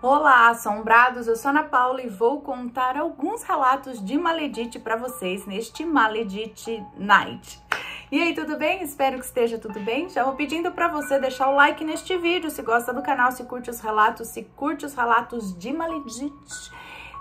Olá, assombrados! Eu sou Ana Paula e vou contar alguns relatos de Maledite para vocês neste Maledite Night. E aí, tudo bem? Espero que esteja tudo bem. Já vou pedindo para você deixar o like neste vídeo, se gosta do canal, se curte os relatos de Maledite.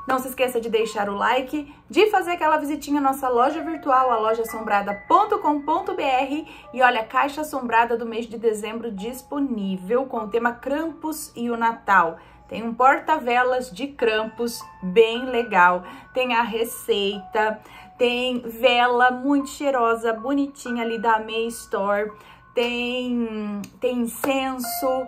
Não se esqueça de deixar o like, de fazer aquela visitinha à nossa loja virtual, a lojassombrada.com.br. E olha, a caixa assombrada do mês de dezembro disponível com o tema Krampus e o Natal. Tem um porta-velas de Krampus bem legal, tem a receita, tem vela muito cheirosa, bonitinha ali da May Store, tem incenso,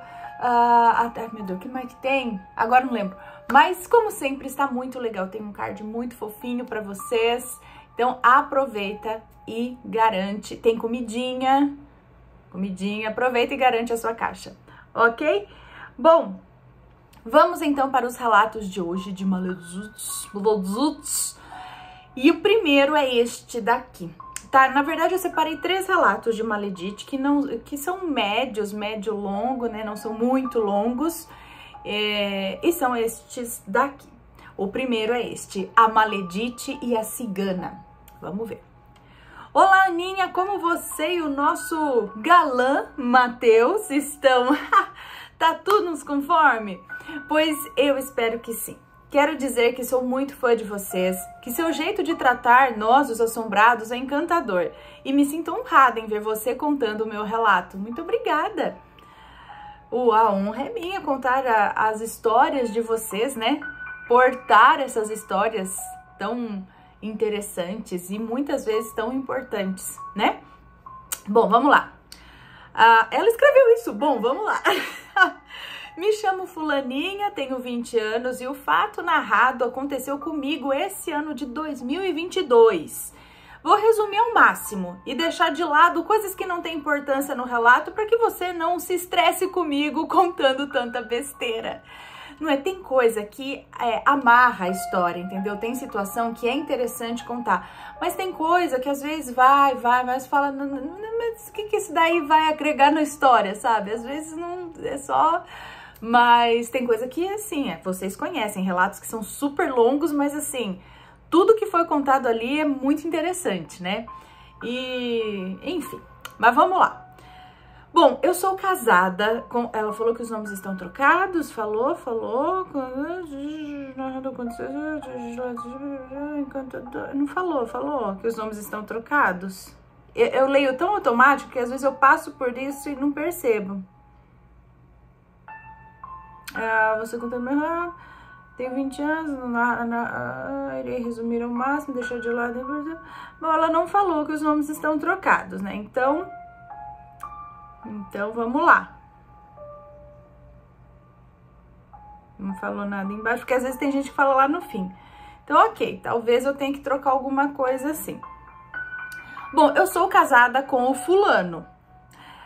meu Deus, o que mais que tem? Agora não lembro. Mas, como sempre, está muito legal. Tem um card muito fofinho para vocês. Então, aproveita e garante. Tem comidinha. Aproveita e garante a sua caixa. Ok? Bom, vamos então para os relatos de hoje de Maledite. E o primeiro é este daqui. Tá, na verdade eu separei 3 relatos de Maledite que são médio longo, né? Não são muito longos. E são estes daqui. O primeiro é este, a Maledite e a Cigana. Vamos ver. Olá, Aninha, como você e o nosso galã Matheus estão? Tá tudo nos conforme? Pois eu espero que sim. Quero dizer que sou muito fã de vocês, que seu jeito de tratar nós, os assombrados, é encantador. E me sinto honrada em ver você contando o meu relato. Muito obrigada! A honra é minha contar as histórias de vocês, né? Portar essas histórias tão interessantes e muitas vezes tão importantes, né? Bom, vamos lá. Ela escreveu isso. Bom, vamos lá. Me chamo Fulaninha, tenho 20 anos e o fato narrado aconteceu comigo esse ano de 2022. Vou resumir ao máximo e deixar de lado coisas que não têm importância no relato para que você não se estresse comigo contando tanta besteira. Não é? Tem coisa que amarra a história, entendeu? Tem situação que é interessante contar, mas tem coisa que às vezes vai, mas fala, mas o que isso daí vai agregar na história, sabe? Às vezes não é só... Mas tem coisa que, assim, vocês conhecem, relatos que são super longos, mas assim... Tudo que foi contado ali é muito interessante, né? E, enfim, mas vamos lá. Bom, eu sou casada com... Ela falou que os nomes estão trocados, falou. Não falou que os nomes estão trocados. Eu leio tão automático que às vezes eu passo por isso e não percebo. Você contando meu... Tenho 20 anos, irei resumir ao máximo, deixar de lado... Bom, ela não falou que os nomes estão trocados, né? Então vamos lá. Não falou nada embaixo, porque às vezes tem gente que fala lá no fim. Então, ok, talvez eu tenha que trocar alguma coisa assim. Bom, eu sou casada com o fulano.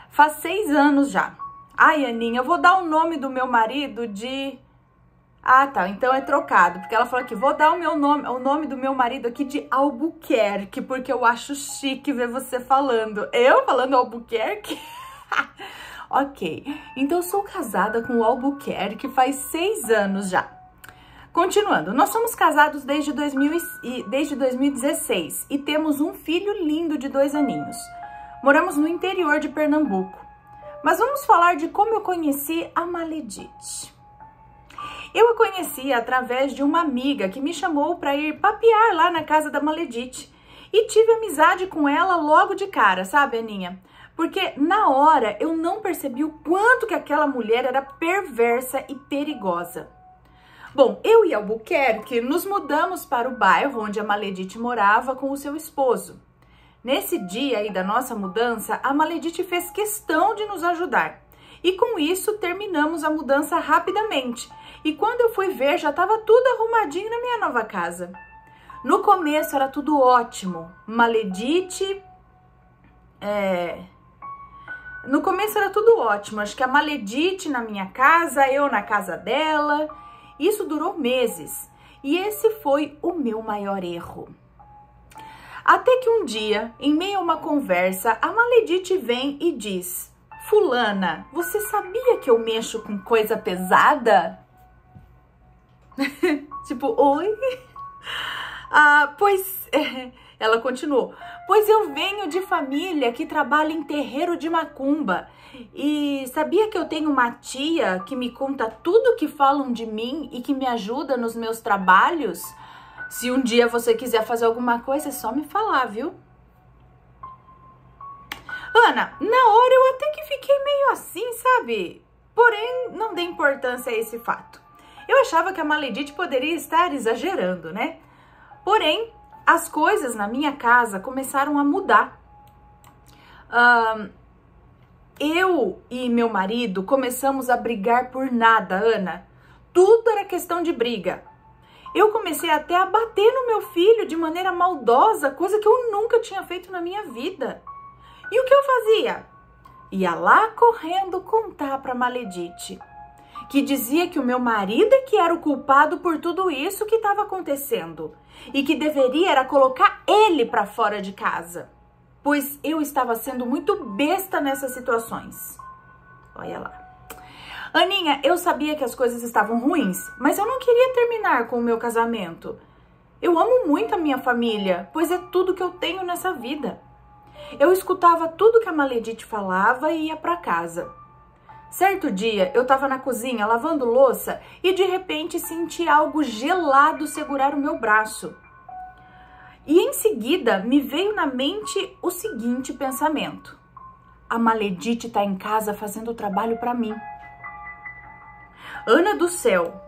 Faz 6 anos já. Ai, Aninha, eu vou dar o nome do meu marido de... tá, então é trocado, porque ela falou aqui, vou dar o nome do meu marido aqui de Albuquerque, porque eu acho chique ver você falando. Eu falando Albuquerque? Ok, então eu sou casada com o Albuquerque faz 6 anos já. Continuando, nós somos casados desde 2016 e temos um filho lindo de 2 aninhos. Moramos no interior de Pernambuco. Mas vamos falar de como eu conheci a Maledite. Eu a conheci através de uma amiga que me chamou para ir papear lá na casa da Maledite. E tive amizade com ela logo de cara, sabe, Aninha? Porque na hora eu não percebi o quanto que aquela mulher era perversa e perigosa. Bom, eu e Albuquerque nos mudamos para o bairro onde a Maledite morava com o seu esposo. Nesse dia aí da nossa mudança, a Maledite fez questão de nos ajudar. E com isso terminamos a mudança rapidamente. E quando eu fui ver, já estava tudo arrumadinho na minha nova casa. No começo era tudo ótimo. Maledite... No começo era tudo ótimo. Acho que a Maledite na minha casa, eu na casa dela. Isso durou meses. E esse foi o meu maior erro. Até que um dia, em meio a uma conversa, a Maledite vem e diz: Fulana, você sabia que eu mexo com coisa pesada? Tipo, oi? Ela continuou. Pois eu venho de família que trabalha em terreiro de macumba. E sabia que eu tenho uma tia que me conta tudo que falam de mim e que me ajuda nos meus trabalhos? Se um dia você quiser fazer alguma coisa, é só me falar, viu? Ana, na hora eu até que fiquei meio assim, sabe? Porém, não dei importância a esse fato. Eu achava que a Maledite poderia estar exagerando, né? Porém, as coisas na minha casa começaram a mudar. Eu e meu marido começamos a brigar por nada, Ana. Tudo era questão de briga. Eu comecei até a bater no meu filho de maneira maldosa, coisa que eu nunca tinha feito na minha vida. E o que eu fazia? Ia lá correndo contar para Maledite, que dizia que o meu marido é que era o culpado por tudo isso que estava acontecendo e que deveria era colocar ele para fora de casa, pois eu estava sendo muito besta nessas situações. Olha lá. Aninha, eu sabia que as coisas estavam ruins, mas eu não queria terminar com o meu casamento. Eu amo muito a minha família, pois é tudo que eu tenho nessa vida. Eu escutava tudo que a Maledite falava e ia para casa. Certo dia, eu estava na cozinha lavando louça e de repente senti algo gelado segurar o meu braço. E em seguida me veio na mente o seguinte pensamento: a Maledite está em casa fazendo trabalho para mim. Ana do céu,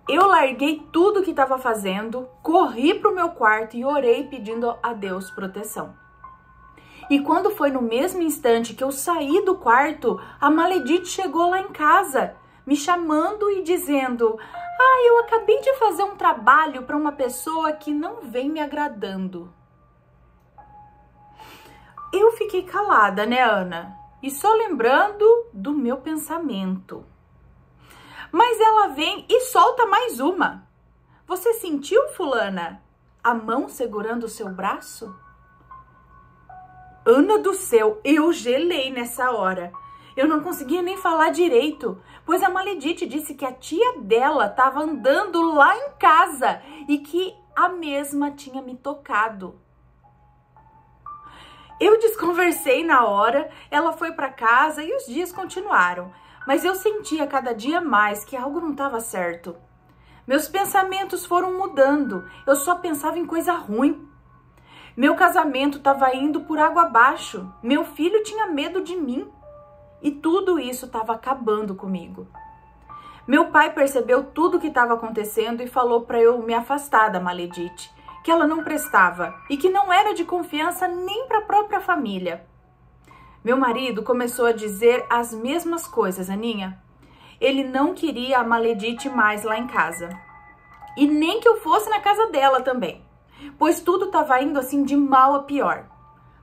eu larguei tudo que estava fazendo, corri para o meu quarto e orei pedindo a Deus proteção. E quando foi no mesmo instante que eu saí do quarto, a Maledite chegou lá em casa, me chamando e dizendo: eu acabei de fazer um trabalho para uma pessoa que não vem me agradando. Eu fiquei calada, né, Ana? E só lembrando do meu pensamento. Mas ela vem e solta mais uma. Você sentiu, fulana, a mão segurando o seu braço? Ana do céu, eu gelei nessa hora. Eu não conseguia nem falar direito, pois a Maledite disse que a tia dela estava andando lá em casa e que a mesma tinha me tocado. Eu desconversei na hora, ela foi para casa e os dias continuaram, mas eu sentia cada dia mais que algo não estava certo. Meus pensamentos foram mudando, eu só pensava em coisa ruim. Meu casamento estava indo por água abaixo, meu filho tinha medo de mim e tudo isso estava acabando comigo. Meu pai percebeu tudo o que estava acontecendo e falou para eu me afastar da Maledite, que ela não prestava e que não era de confiança nem para a própria família. Meu marido começou a dizer as mesmas coisas, Aninha. Ele não queria a Maledite mais lá em casa. E nem que eu fosse na casa dela também, pois tudo estava indo assim de mal a pior.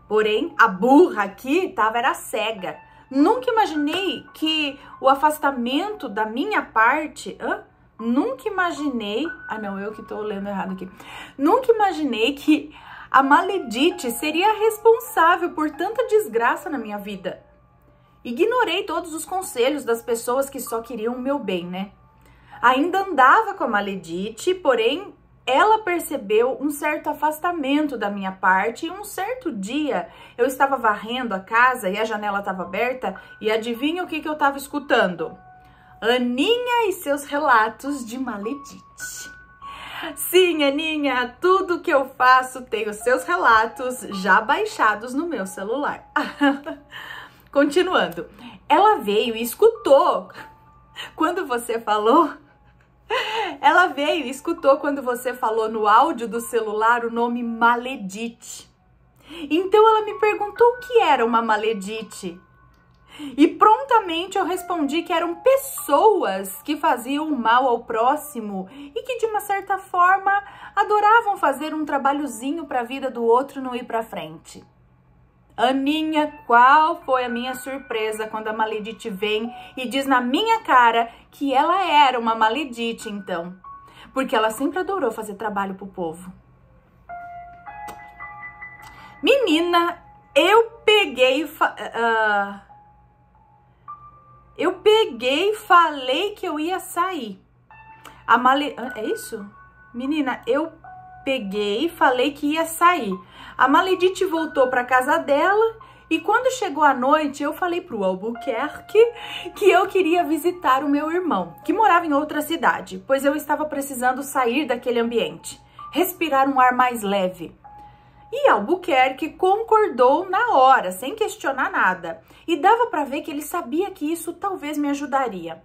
Porém, a burra aqui era cega. Nunca imaginei que o afastamento da minha parte... Nunca imaginei... não, eu que tô lendo errado aqui. Nunca imaginei que a Maledite seria responsável por tanta desgraça na minha vida. Ignorei todos os conselhos das pessoas que só queriam o meu bem, né? Ainda andava com a Maledite, porém, ela percebeu um certo afastamento da minha parte e um certo dia eu estava varrendo a casa e a janela estava aberta e adivinha o que eu estava escutando? Aninha e seus relatos de Maledite. Sim, Aninha, tudo que eu faço tem os seus relatos já baixados no meu celular. Continuando, ela veio e escutou quando você falou... Ela veio e escutou quando você falou no áudio do celular o nome Maledite. Então ela me perguntou o que era uma Maledite. E prontamente eu respondi que eram pessoas que faziam mal ao próximo e que de uma certa forma adoravam fazer um trabalhozinho para a vida do outro não ir para frente. Aninha, qual foi a minha surpresa quando a Maledite vem e diz na minha cara que ela era uma Maledite, então. Porque ela sempre adorou fazer trabalho pro povo. Menina, eu peguei peguei, falei que eu ia sair. É isso? Menina, eu peguei, falei que ia sair. A Maledite voltou para casa dela e quando chegou a noite, eu falei pro Albuquerque que eu queria visitar o meu irmão, que morava em outra cidade, pois eu estava precisando sair daquele ambiente, respirar um ar mais leve. E Albuquerque concordou na hora, sem questionar nada. E dava para ver que ele sabia que isso talvez me ajudaria.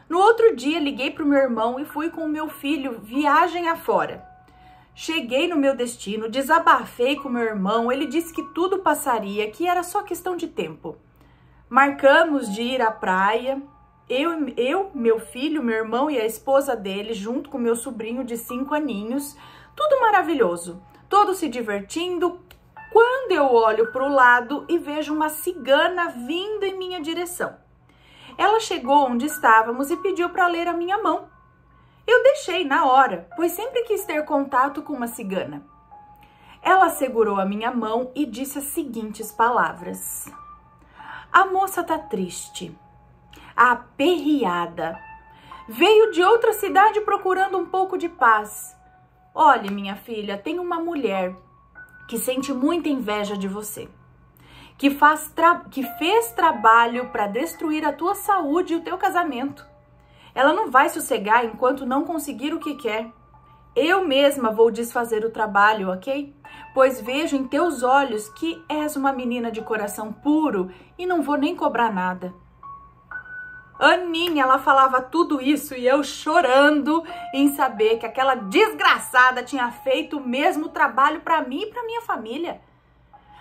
No outro dia, liguei para o meu irmão e fui com o meu filho viagem afora. Cheguei no meu destino, desabafei com meu irmão, ele disse que tudo passaria, que era só questão de tempo. Marcamos de ir à praia, eu, meu filho, meu irmão e a esposa dele, junto com meu sobrinho de 5 aninhos, tudo maravilhoso, todos se divertindo, quando eu olho para o lado e vejo uma cigana vindo em minha direção. Ela chegou onde estávamos e pediu para ler a minha mão. Eu deixei na hora, pois sempre quis ter contato com uma cigana. Ela segurou a minha mão e disse as seguintes palavras. A moça tá triste, aperreada. Veio de outra cidade procurando um pouco de paz. Olha, minha filha, tem uma mulher que sente muita inveja de você, que fez trabalho para destruir a tua saúde e o teu casamento. Ela não vai sossegar enquanto não conseguir o que quer. Eu mesma vou desfazer o trabalho, ok? Pois vejo em teus olhos que és uma menina de coração puro e não vou nem cobrar nada. Aninha, ela falava tudo isso e eu chorando em saber que aquela desgraçada tinha feito o mesmo trabalho para mim e para minha família.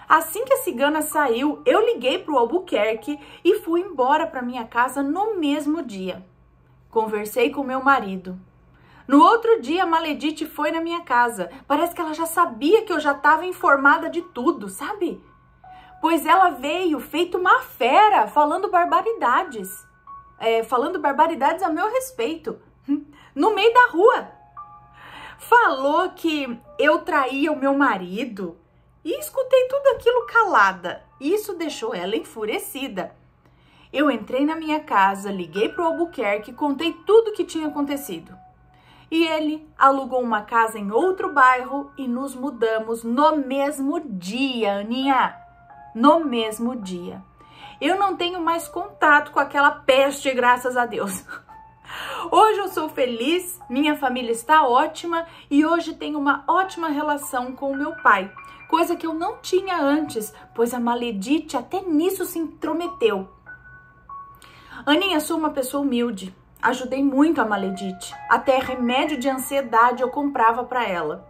Assim que a cigana saiu, eu liguei para o Albuquerque e fui embora para minha casa no mesmo dia. Conversei com meu marido. No outro dia, a Maledite foi na minha casa. Parece que ela já sabia que eu já estava informada de tudo, sabe? Pois ela veio feito uma fera, falando barbaridades. Falando barbaridades a meu respeito. No meio da rua. Falou que eu traía o meu marido. E escutei tudo aquilo calada. Isso deixou ela enfurecida. Eu entrei na minha casa, liguei para o Albuquerque e contei tudo o que tinha acontecido. E ele alugou uma casa em outro bairro e nos mudamos no mesmo dia, Aninha. No mesmo dia. Eu não tenho mais contato com aquela peste, graças a Deus. Hoje eu sou feliz, minha família está ótima e hoje tenho uma ótima relação com o meu pai. Coisa que eu não tinha antes, pois a Maledite até nisso se intrometeu. Aninha, sou uma pessoa humilde. Ajudei muito a Maledite. Até remédio de ansiedade eu comprava para ela.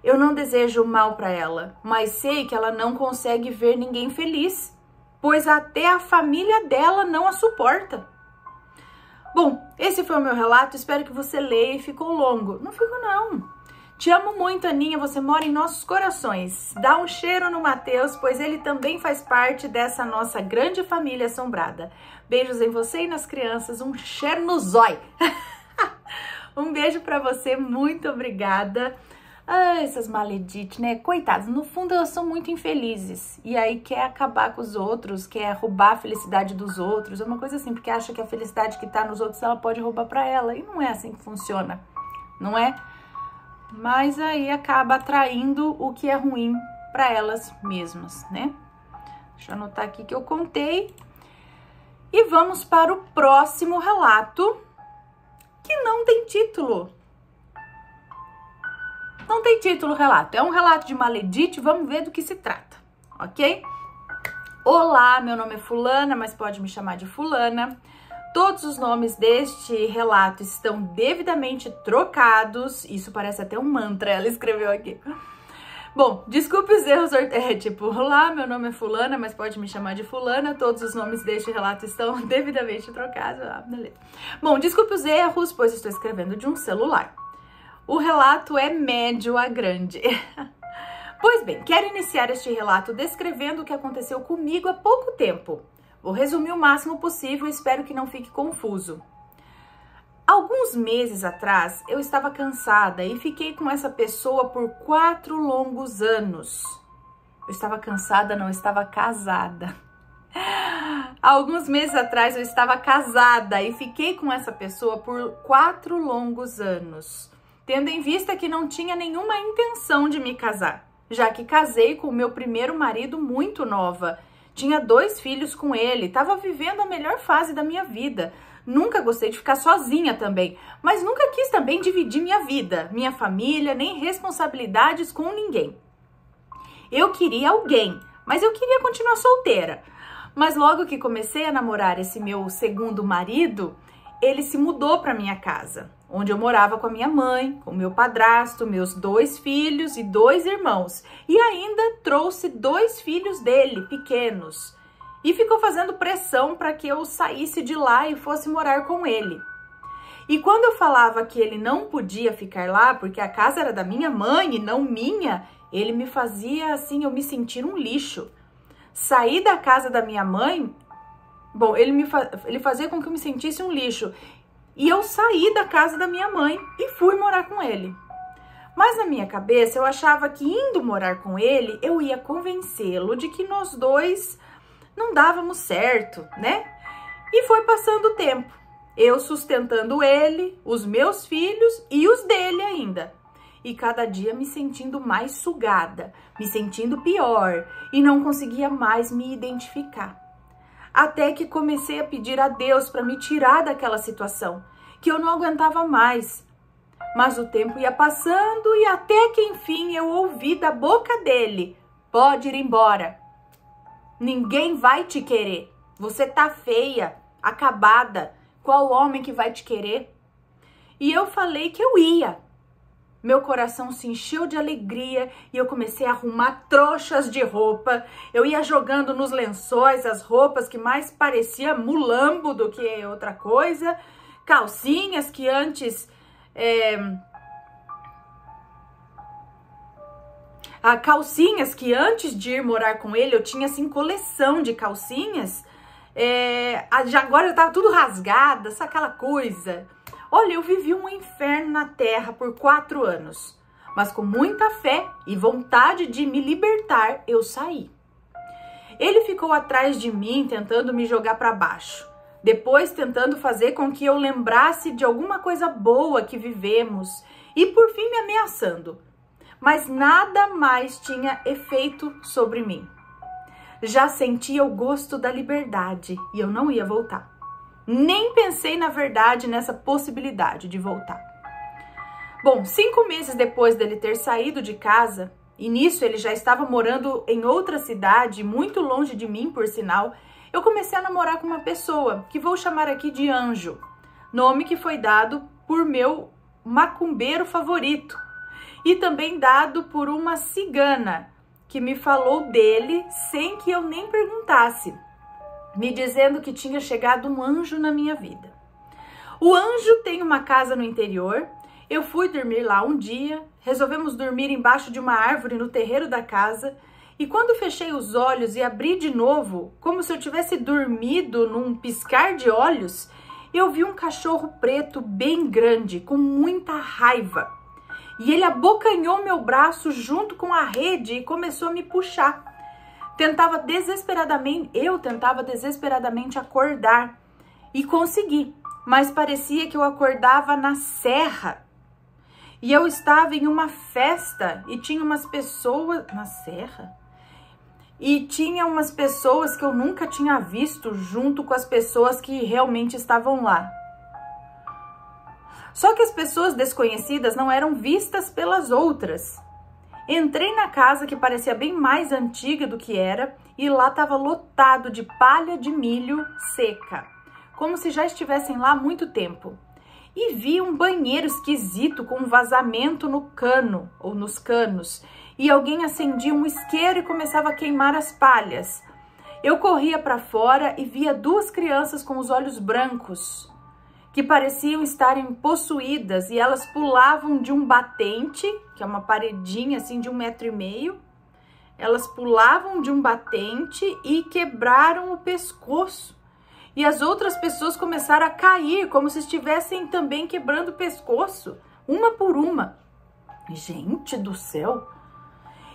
Eu não desejo mal para ela, mas sei que ela não consegue ver ninguém feliz, pois até a família dela não a suporta. Bom, esse foi o meu relato. Espero que você leia e ficou longo. Não ficou, não. Te amo muito, Aninha, você mora em nossos corações. Dá um cheiro no Matheus, pois ele também faz parte dessa nossa grande família assombrada. Beijos em você e nas crianças, um cheiro no zói. Um beijo pra você, muito obrigada. Ah, essas Maledites, né? Coitadas, no fundo elas são muito infelizes. E aí quer acabar com os outros, quer roubar a felicidade dos outros. É uma coisa assim, porque acha que a felicidade que tá nos outros ela pode roubar pra ela. E não é assim que funciona, não é? Mas aí acaba atraindo o que é ruim para elas mesmas, né? Deixa eu anotar aqui que eu contei. E vamos para o próximo relato, que não tem título. Não tem título o relato. É um relato de Maledite, vamos ver do que se trata, ok? Olá, meu nome é fulana, mas pode me chamar de fulana. Todos os nomes deste relato estão devidamente trocados. Isso parece até um mantra, ela escreveu aqui. Bom, desculpe os erros, tipo, olá, meu nome é fulana, mas pode me chamar de fulana. Todos os nomes deste relato estão devidamente trocados. Ah, beleza. Bom, desculpe os erros, pois estou escrevendo de um celular. O relato é médio a grande. Pois bem, quero iniciar este relato descrevendo o que aconteceu comigo há pouco tempo. Vou resumir o máximo possível e espero que não fique confuso. Alguns meses atrás, eu estava cansada e fiquei com essa pessoa por 4 longos anos. Eu estava cansada, não estava casada. Alguns meses atrás eu estava casada e fiquei com essa pessoa por 4 longos anos, tendo em vista que não tinha nenhuma intenção de me casar, já que casei com o meu primeiro marido muito nova. Tinha 2 filhos com ele, estava vivendo a melhor fase da minha vida. Nunca gostei de ficar sozinha também, mas nunca quis também dividir minha vida, minha família, nem responsabilidades com ninguém. Eu queria alguém, mas eu queria continuar solteira. Mas logo que comecei a namorar esse meu segundo marido, ele se mudou para minha casa, onde eu morava com a minha mãe, com o meu padrasto, meus 2 filhos e 2 irmãos. E ainda trouxe 2 filhos dele, pequenos. E ficou fazendo pressão para que eu saísse de lá e fosse morar com ele. E quando eu falava que ele não podia ficar lá, porque a casa era da minha mãe e não minha, ele me fazia assim, eu me sentir um lixo. Sair da casa da minha mãe, bom, ele fazia com que eu me sentisse um lixo. E eu saí da casa da minha mãe e fui morar com ele. Mas na minha cabeça eu achava que indo morar com ele, eu ia convencê-lo de que nós 2 não dávamos certo, né? E foi passando o tempo. Eu sustentando ele, os meus filhos e os dele ainda. E cada dia me sentindo mais sugada, me sentindo pior e não conseguia mais me identificar. Até que comecei a pedir a Deus para me tirar daquela situação, que eu não aguentava mais. Mas o tempo ia passando e até que enfim eu ouvi da boca dele: pode ir embora. Ninguém vai te querer. Você tá feia, acabada. Qual homem que vai te querer? E eu falei que eu ia. Meu coração se encheu de alegria e eu comecei a arrumar trouxas de roupa. Eu ia jogando nos lençóis as roupas que mais parecia mulambo do que outra coisa. Calcinhas que antes... calcinhas que antes de ir morar com ele, eu tinha assim coleção de calcinhas. Já agora estava tudo rasgada, sabe aquela coisa... Olha, eu vivi um inferno na terra por 4 anos, mas com muita fé e vontade de me libertar, eu saí. Ele ficou atrás de mim, tentando me jogar para baixo, depois tentando fazer com que eu lembrasse de alguma coisa boa que vivemos e por fim me ameaçando. Mas nada mais tinha efeito sobre mim. Já sentia o gosto da liberdade e eu não ia voltar. Nem pensei, na verdade, nessa possibilidade de voltar. Bom, 5 meses depois dele ter saído de casa, e nisso ele já estava morando em outra cidade, muito longe de mim, por sinal, eu comecei a namorar com uma pessoa, que vou chamar aqui de Anjo, nome que foi dado por meu macumbeiro favorito, e também dado por uma cigana, que me falou dele sem que eu nem perguntasse, me dizendo que tinha chegado um anjo na minha vida. O anjo tem uma casa no interior. Eu fui dormir lá um dia, resolvemos dormir embaixo de uma árvore no terreiro da casa, e quando fechei os olhos e abri de novo, como se eu tivesse dormido num piscar de olhos, eu vi um cachorro preto bem grande, com muita raiva. E ele abocanhou meu braço junto com a rede e começou a me puxar. Eu tentava desesperadamente acordar e consegui, mas parecia que eu acordava na serra. E eu estava em uma festa e tinha umas pessoas... Na serra? E tinha umas pessoas que eu nunca tinha visto junto com as pessoas que realmente estavam lá. Só que as pessoas desconhecidas não eram vistas pelas outras. Entrei na casa, que parecia bem mais antiga do que era, e lá estava lotado de palha de milho seca, como se já estivessem lá há muito tempo. E vi um banheiro esquisito com um vazamento no cano, ou nos canos, e alguém acendia um isqueiro e começava a queimar as palhas. Eu corria para fora e via 2 crianças com os olhos brancos, que pareciam estarem possuídas, e elas pulavam de um batente, que é uma paredinha assim de 1,5 metro, elas pulavam de um batente e quebraram o pescoço. E as outras pessoas começaram a cair, como se estivessem também quebrando o pescoço, uma por uma. Gente do céu!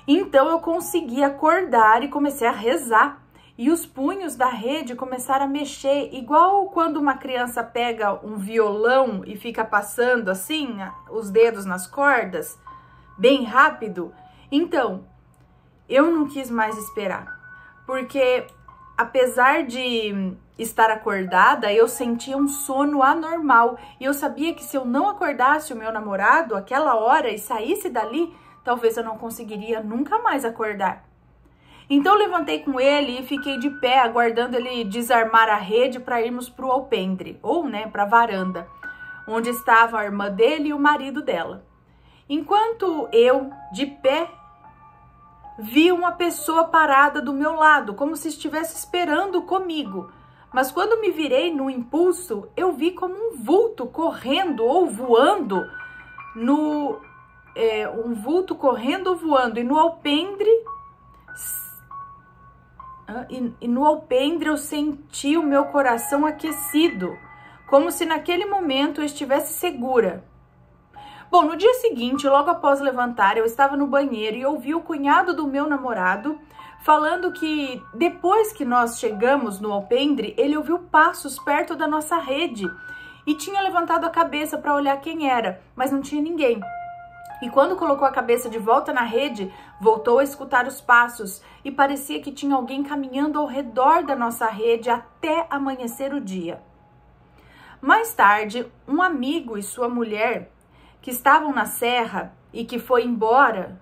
Então eu consegui acordar e comecei a rezar. e os punhos da rede começaram a mexer, igual quando uma criança pega um violão e fica passando assim, os dedos nas cordas, bem rápido. Então, eu não quis mais esperar, porque apesar de estar acordada, eu sentia um sono anormal e eu sabia que se eu não acordasse o meu namorado aquela hora e saísse dali, talvez eu não conseguiria nunca mais acordar. Então, eu levantei com ele e fiquei de pé, aguardando ele desarmar a rede para irmos para o alpendre, ou, para a varanda, onde estavam a irmã dele e o marido dela. Enquanto eu, de pé, vi uma pessoa parada do meu lado, como se estivesse esperando comigo. Mas quando me virei no impulso, eu vi como um vulto correndo ou voando, e no alpendre... E no alpendre eu senti o meu coração aquecido, como se naquele momento eu estivesse segura. Bom, no dia seguinte, logo após levantar, eu estava no banheiro e ouvi o cunhado do meu namorado falando que depois que nós chegamos no alpendre, ele ouviu passos perto da nossa rede e tinha levantado a cabeça para olhar quem era, mas não tinha ninguém. E quando colocou a cabeça de volta na rede, voltou a escutar os passos e parecia que tinha alguém caminhando ao redor da nossa rede até amanhecer o dia. Mais tarde, um amigo e sua mulher que estavam na serra e que foi embora,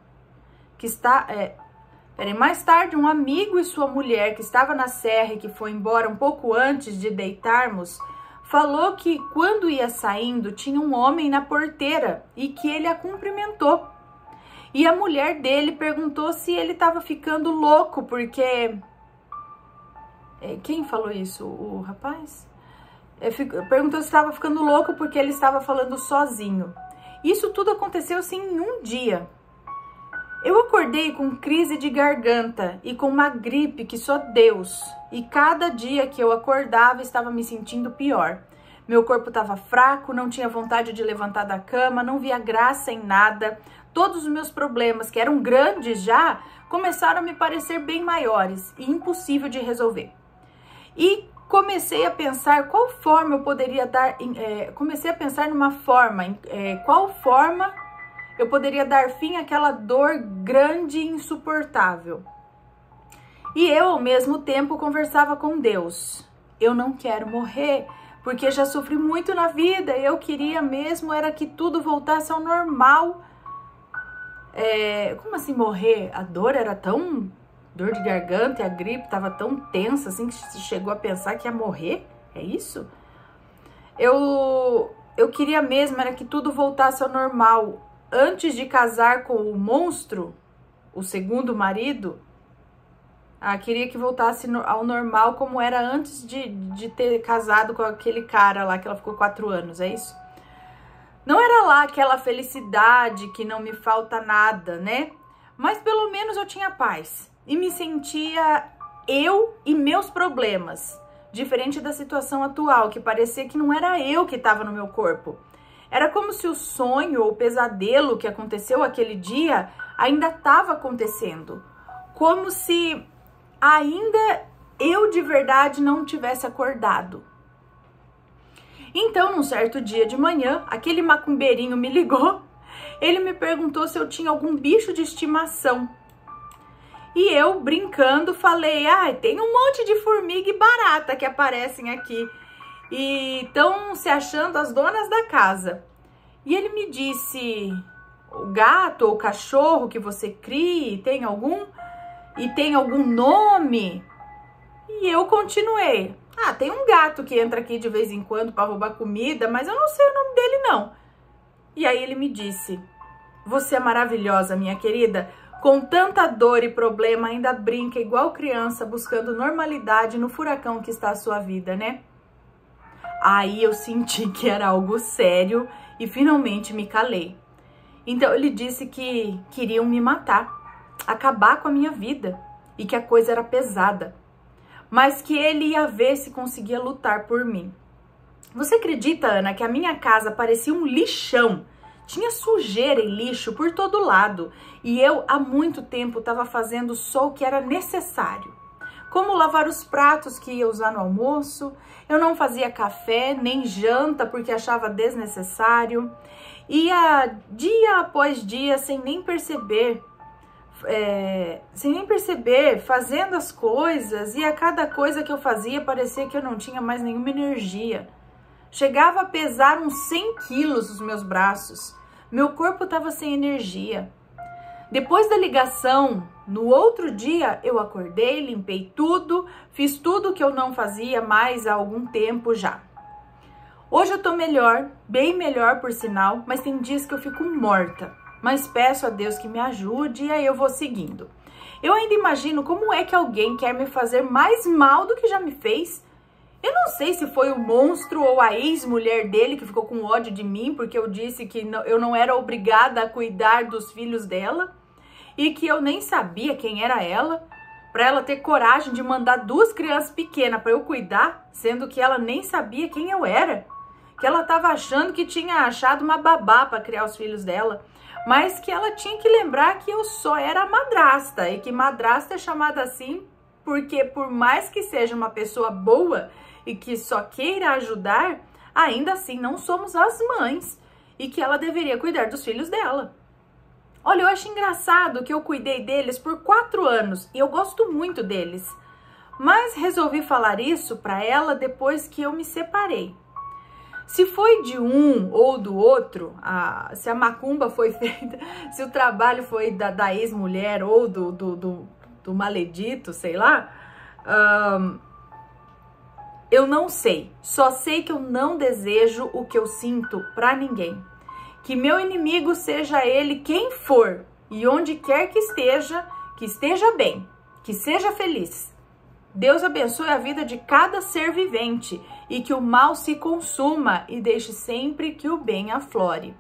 mais tarde, um amigo e sua mulher que estava na serra e que foi embora um pouco antes de deitarmos, falou que quando ia saindo tinha um homem na porteira e que ele a cumprimentou. E a mulher dele perguntou se ele estava ficando louco, porque... Quem falou isso? O rapaz? Perguntou se estava ficando louco porque ele estava falando sozinho. Isso tudo aconteceu assim em um dia. Eu acordei com crise de garganta e com uma gripe que só Deus. E cada dia que eu acordava estava me sentindo pior. Meu corpo estava fraco, não tinha vontade de levantar da cama, não via graça em nada. Todos os meus problemas, que eram grandes já, começaram a me parecer bem maiores e impossível de resolver. E comecei a pensar qual forma eu poderia dar... qual forma eu poderia dar fim àquela dor grande e insuportável. E eu, ao mesmo tempo, conversava com Deus. Eu não quero morrer, porque já sofri muito na vida. Eu queria mesmo era que tudo voltasse ao normal. Como assim morrer? A dor era tão... Dor de garganta e a gripe estava tão tensa assim que se chegou a pensar que ia morrer? É isso? Eu queria mesmo era que tudo voltasse ao normal. Antes de casar com o monstro, o segundo marido, queria que voltasse ao normal como era antes de ter casado com aquele cara lá que ela ficou 4 anos, é isso? Não era lá aquela felicidade que não me falta nada, né? Mas pelo menos eu tinha paz e me sentia eu e meus problemas, diferente da situação atual, que parecia que não era eu que estava no meu corpo. Era como se o sonho ou o pesadelo que aconteceu aquele dia ainda estava acontecendo. Como se ainda eu de verdade não tivesse acordado. Então, num certo dia de manhã, aquele macumbeirinho me ligou. Ele me perguntou se eu tinha algum bicho de estimação. E eu, brincando, falei, tem um monte de formiga e barata que aparecem aqui. E estão se achando as donas da casa. E ele me disse, o gato ou o cachorro que você cria, tem algum? E tem algum nome? E eu continuei, tem um gato que entra aqui de vez em quando para roubar comida, mas eu não sei o nome dele não. E aí ele me disse, você é maravilhosa, minha querida, com tanta dor e problema ainda brinca igual criança buscando normalidade no furacão que está a sua vida, né? Aí eu senti que era algo sério e finalmente me calei. Então ele disse que queriam me matar, acabar com a minha vida e que a coisa era pesada, mas que ele ia ver se conseguia lutar por mim. Você acredita, Ana, que a minha casa parecia um lixão? Tinha sujeira e lixo por todo lado e eu há muito tempo estava fazendo só o que era necessário. como lavar os pratos que ia usar no almoço. Eu não fazia café nem janta porque achava desnecessário. Ia dia após dia sem nem perceber, fazendo as coisas, e a cada coisa que eu fazia parecia que eu não tinha mais nenhuma energia. Chegava a pesar uns 100 quilos os meus braços. Meu corpo estava sem energia. Depois da ligação, no outro dia, eu acordei, limpei tudo, fiz tudo que eu não fazia mais há algum tempo já. Hoje eu tô melhor, bem melhor por sinal, mas tem dias que eu fico morta. Mas peço a Deus que me ajude e aí eu vou seguindo. Eu ainda imagino como é que alguém quer me fazer mais mal do que já me fez. Eu não sei se foi o monstro ou a ex-mulher dele que ficou com ódio de mim porque eu disse que eu não era obrigada a cuidar dos filhos dela e que eu nem sabia quem era ela, para ela ter coragem de mandar 2 crianças pequenas para eu cuidar, sendo que ela nem sabia quem eu era, que ela estava achando que tinha achado uma babá para criar os filhos dela, mas que ela tinha que lembrar que eu só era madrasta e que madrasta é chamada assim porque por mais que seja uma pessoa boa e que só queira ajudar, ainda assim não somos as mães e que ela deveria cuidar dos filhos dela. Olha, eu acho engraçado que eu cuidei deles por 4 anos e eu gosto muito deles, mas resolvi falar isso para ela depois que eu me separei. Se foi de um ou do outro, se a macumba foi feita, se o trabalho foi da ex-mulher ou do maledito, sei lá, eu não sei. Só sei que eu não desejo o que eu sinto pra ninguém. Que meu inimigo seja ele quem for e onde quer que esteja bem, que seja feliz. Deus abençoe a vida de cada ser vivente e que o mal se consuma e deixe sempre que o bem aflore.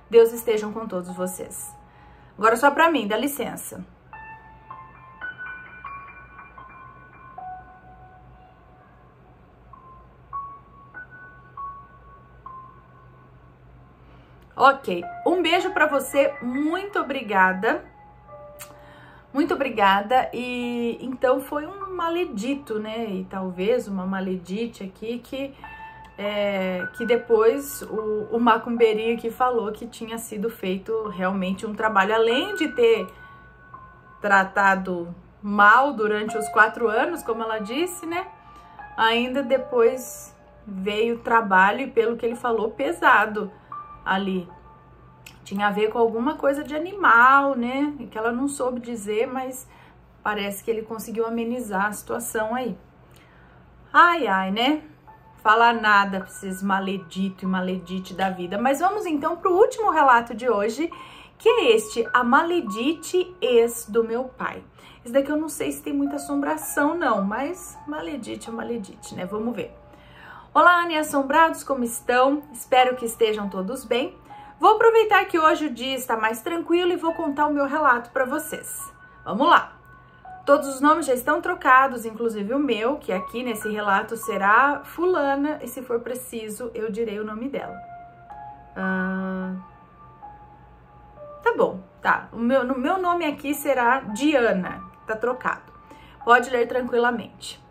Deus esteja com todos vocês. Agora só pra mim, dá licença. Ok, um beijo pra você, muito obrigada. Muito obrigada. E então foi um maledito, né? E talvez uma maledite aqui que depois o macumbeirinho aqui falou que tinha sido feito realmente um trabalho, além de ter tratado mal durante os 4 anos, como ela disse, né? Ainda depois veio o trabalho e pelo que ele falou, pesado ali. Tinha a ver com alguma coisa de animal, né? Que ela não soube dizer, mas parece que ele conseguiu amenizar a situação aí. Ai, ai, né? Falar nada pra esses maledito e maledite da vida. Mas vamos então pro último relato de hoje, que é este, a maledite ex do meu pai. Esse daqui eu não sei se tem muita assombração não, mas maledite é maledite, né? Vamos ver. Olá, Ana e assombrados, como estão? Espero que estejam todos bem. Vou aproveitar que hoje o dia está mais tranquilo e vou contar o meu relato para vocês. Vamos lá! Todos os nomes já estão trocados, inclusive o meu, que aqui nesse relato será fulana, e se for preciso eu direi o nome dela. Tá bom, tá. O meu nome aqui será Diana, tá trocado. Pode ler tranquilamente.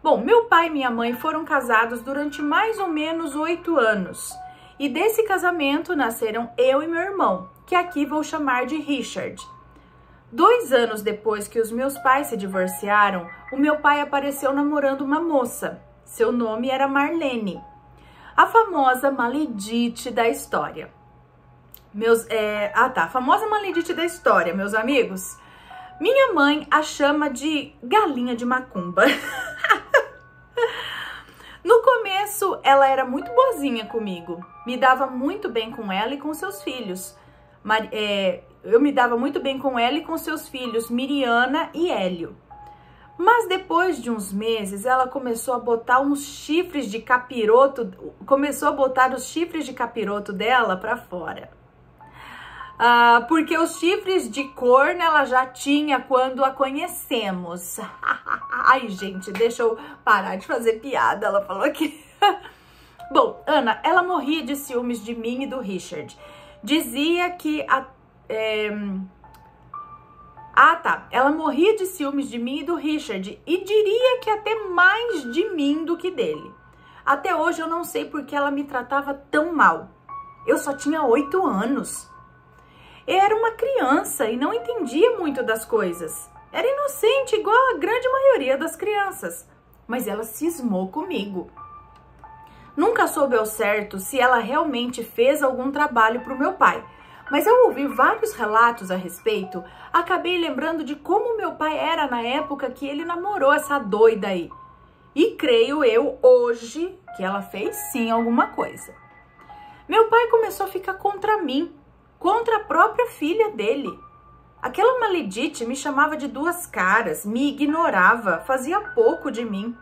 Bom, meu pai e minha mãe foram casados durante mais ou menos 8 anos. E desse casamento nasceram eu e meu irmão, que aqui vou chamar de Richard. 2 anos depois que os meus pais se divorciaram, o meu pai apareceu namorando uma moça. Seu nome era Marlene, a famosa maledite da história. A famosa maledite da história, meus amigos. Minha mãe a chama de galinha de macumba. No começo, ela era muito boazinha comigo. Me dava muito bem com ela e com seus filhos. Eu me dava muito bem com ela e com seus filhos, Miriana e Hélio. Mas depois de uns meses, ela começou a botar uns chifres de capiroto, os chifres de capiroto dela pra fora. Porque os chifres de corno ela já tinha quando a conhecemos. Ai, gente, deixa eu parar de fazer piada, ela falou aqui. Bom, Ana, ela morria de ciúmes de mim e do Richard. Dizia que a Ah, tá. Ela morria de ciúmes de mim e do Richard e diria que até mais de mim do que dele. Até hoje eu não sei por que ela me tratava tão mal. Eu só tinha 8 anos. Eu era uma criança e não entendia muito das coisas. Era inocente igual a grande maioria das crianças. Mas ela cismou comigo. Nunca soube ao certo se ela realmente fez algum trabalho para o meu pai. Mas ao ouvir vários relatos a respeito, acabei lembrando de como meu pai era na época que ele namorou essa doida aí. E creio eu hoje que ela fez sim alguma coisa. Meu pai começou a ficar contra mim, contra a própria filha dele. Aquela maledite me chamava de duas caras, me ignorava, fazia pouco de mim.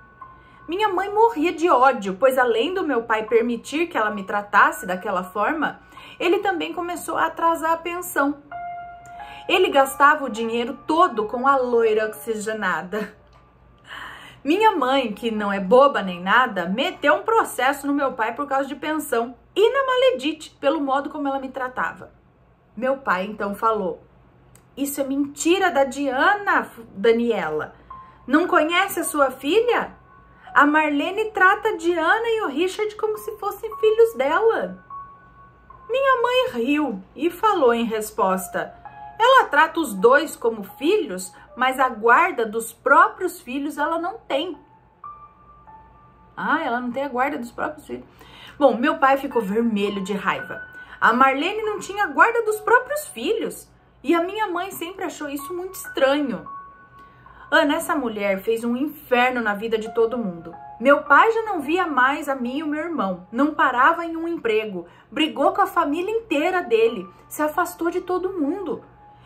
Minha mãe morria de ódio, pois além do meu pai permitir que ela me tratasse daquela forma, ele também começou a atrasar a pensão. Ele gastava o dinheiro todo com a loira oxigenada. Minha mãe, que não é boba nem nada, meteu um processo no meu pai por causa de pensão e na maledite, pelo modo como ela me tratava. Meu pai então falou: isso é mentira da Diana, Daniela. Não conhece a sua filha? A Marlene trata a Diana e o Richard como se fossem filhos dela. Minha mãe riu e falou em resposta: ela trata os dois como filhos, mas a guarda dos próprios filhos ela não tem. Ah, ela não tem a guarda dos próprios filhos. Bom, meu pai ficou vermelho de raiva. A Marlene não tinha a guarda dos próprios filhos. E a minha mãe sempre achou isso muito estranho. Ana, essa mulher fez um inferno na vida de todo mundo. Meu pai já não via mais a mim e o meu irmão. Não parava em um emprego. Brigou com a família inteira dele. Se afastou de todo mundo.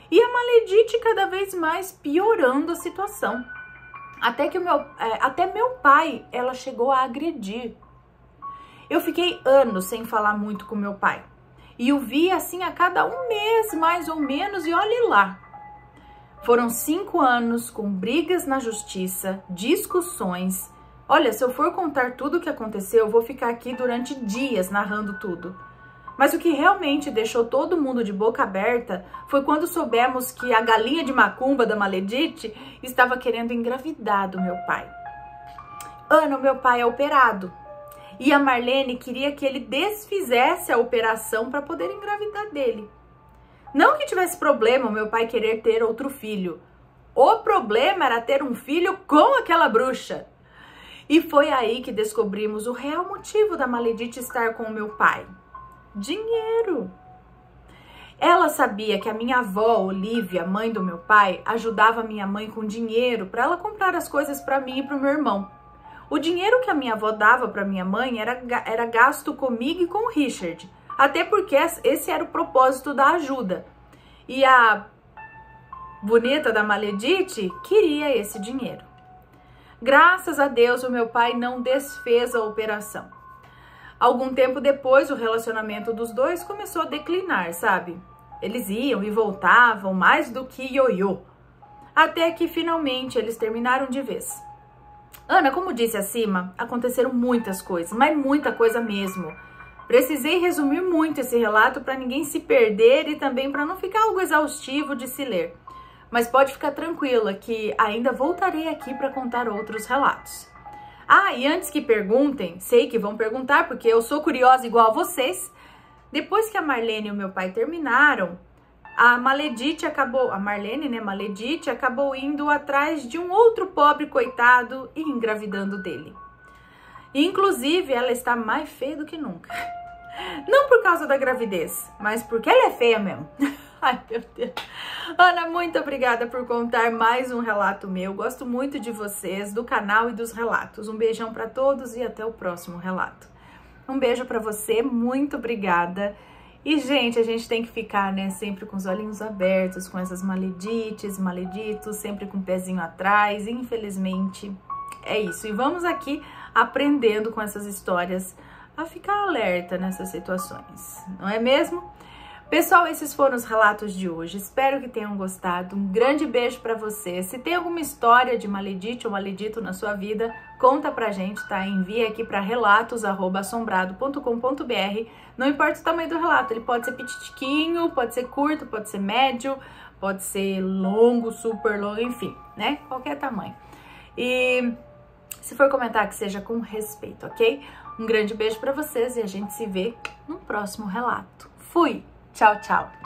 E a maledite cada vez mais piorando a situação. Até meu pai, ela chegou a agredir. Eu fiquei anos sem falar muito com meu pai. E o via assim a cada um mês, mais ou menos, e olhe lá. Foram 5 anos com brigas na justiça, discussões. Olha, se eu for contar tudo o que aconteceu, eu vou ficar aqui durante dias narrando tudo. Mas o que realmente deixou todo mundo de boca aberta foi quando soubemos que a galinha de macumba da maledite estava querendo engravidar do meu pai. Ana, meu pai é operado. E a Marlene queria que ele desfizesse a operação para poder engravidar dele. Não que tivesse problema o meu pai querer ter outro filho. O problema era ter um filho com aquela bruxa. E foi aí que descobrimos o real motivo da maledite estar com o meu pai. Dinheiro. Ela sabia que a minha avó, Olivia, mãe do meu pai, ajudava minha mãe com dinheiro para ela comprar as coisas para mim e para o meu irmão. O dinheiro que a minha avó dava para minha mãe era gasto comigo e com o Richard, até porque esse era o propósito da ajuda. E a bonita da maledite queria esse dinheiro. Graças a Deus, o meu pai não desfez a operação. Algum tempo depois, o relacionamento dos dois começou a declinar, sabe? Eles iam e voltavam mais do que ioiô. Até que finalmente eles terminaram de vez. Ana, como disse acima, aconteceram muitas coisas, mas muita coisa mesmo. Precisei resumir muito esse relato para ninguém se perder e também para não ficar algo exaustivo de se ler. Mas pode ficar tranquila que ainda voltarei aqui para contar outros relatos. Ah, e antes que perguntem, sei que vão perguntar porque eu sou curiosa igual a vocês. Depois que a Marlene e o meu pai terminaram, a Maledite acabou indo atrás de um outro pobre coitado e engravidando dele. Inclusive, ela está mais feia do que nunca. Não por causa da gravidez, mas porque ela é feia mesmo. Ai, meu Deus. Ana, muito obrigada por contar mais um relato meu. Gosto muito de vocês, do canal e dos relatos. Um beijão para todos e até o próximo relato. Um beijo para você, muito obrigada. E, gente, a gente tem que ficar, né, sempre com os olhinhos abertos, com essas maledites, maleditos, sempre com o pezinho atrás. Infelizmente, é isso. E vamos aqui aprendendo com essas histórias a ficar alerta nessas situações, não é mesmo? Pessoal, esses foram os relatos de hoje. Espero que tenham gostado. Um grande beijo para você. Se tem alguma história de maledite ou maledito na sua vida, conta pra gente, tá? Envia aqui para relatos@assombrado.com.br. Não importa o tamanho do relato, ele pode ser petitiquinho, pode ser curto, pode ser médio, pode ser longo, super longo, enfim, né? Qualquer tamanho. E se for comentar, que seja com respeito, ok? Um grande beijo para vocês e a gente se vê no próximo relato. Fui! Tchau, tchau!